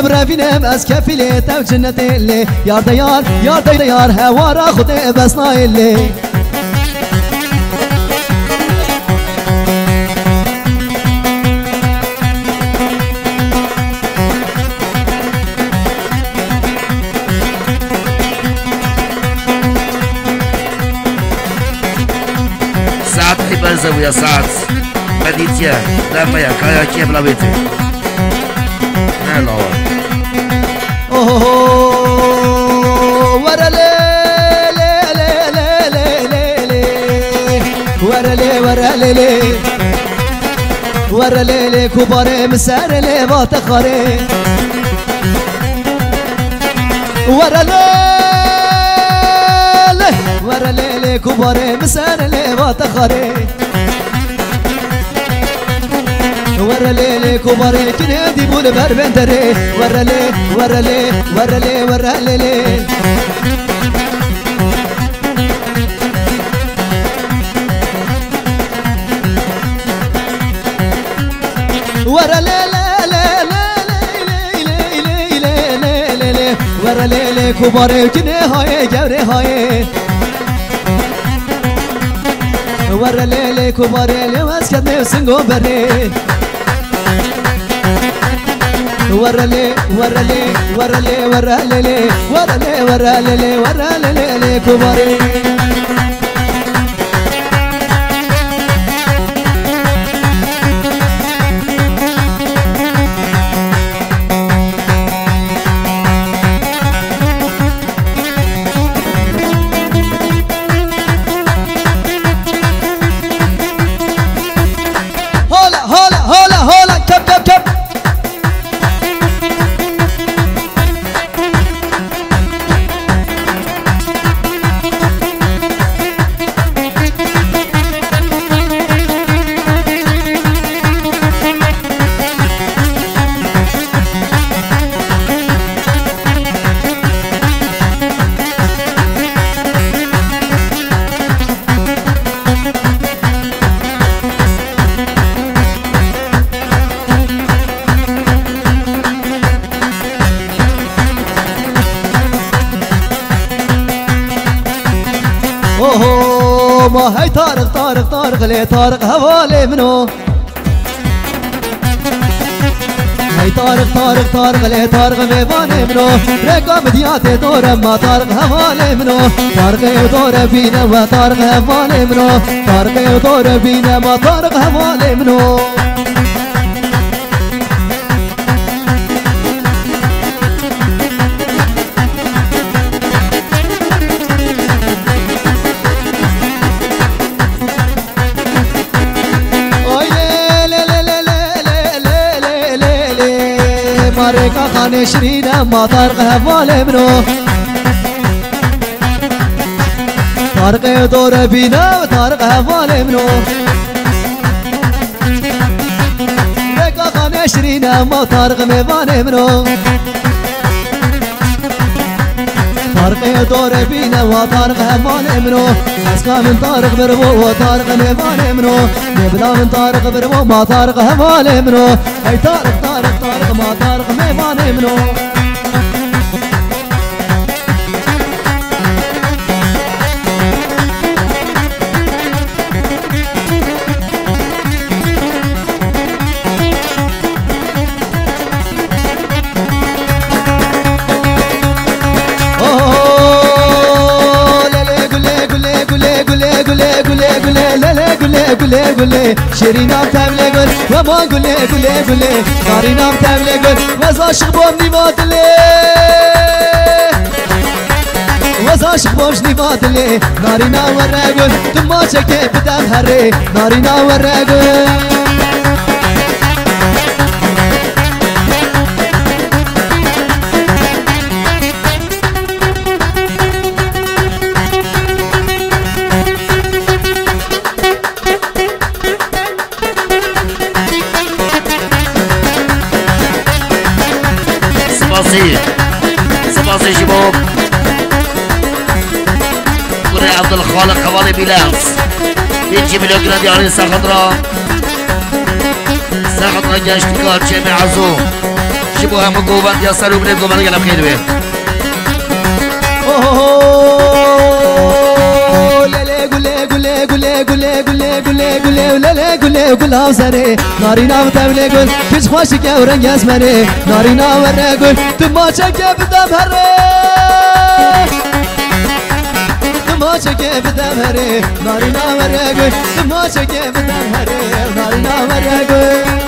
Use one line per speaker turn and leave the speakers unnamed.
برافينم از كفيلي تو جنتي اللي يار ديار يار ديار هوارا خدي بس نايلي
سعد حبازة ويا سعد مديتيا لما يا كايا كيف لبيتي هلا
اوه ورا لي لي لي لي لي ورا لي ورا لي ورا لي كبار مسار لي باتخاري ورا لي ورا لي كبار مسار لي باتخاري ورا لي كبار كنادي بول بربندري ورا لي ورا لي ورا لي ورا لي ورا لي ورا لي كبار كني هاي جوري هاي ورا لي كبار اللي واسكتني وسنقو بري ورا لي ورا لي ورا لي ورا لي ورا لي ورا لي ورا لي كباري هولا هولا هولا هولا كب كب كب اوه ما هي طارق طارق طارق لي طارق هوالي منو هي طارق طارق طارق لي طارق ميباني منو رقم دياتي دور ما طارق هوالي منو طارق ودور بينا وطارق هوالي منو طارق ودور بينا ما طارق هوالي منو ماريكا خاني شرينا ما طارق هفالي منو طارق يدور بينا وطارق هفالي منو ماريكا خاني شرينا ما طارق ميباني منو طارق يدور بينا وطارق هفالي منو اسكا من طارق بربو وطارق ميباني منو نبلا من طارق بربو ما طارق هفالي منو اي طارق طارق طارق ما طارق ميباني منو قولي شيرينا بتعملي قول وما قولي نارينا بتعملي قول وزا شخبوم نيماتلي وزا شخبوم نيماتلي نارينا ورا قول تما شكي بتمهري نارينا ورا قول
سباسي شباب قري عبد الخالق حوالي بيلانس يجي مليون يعني ساخضرا جاشتكار جامع عزو باشی با همه گوبند یا سر و بره گوبند گلم خیلی به
گل زره نارینا و تبله گل کش خوشی که و رنگ از منه نارینا و ره گل تو ما چه که بدم هره تو ما چه که بدم هره نارینا و ره گل تو ما چه که بدم هره نارینا و ره گل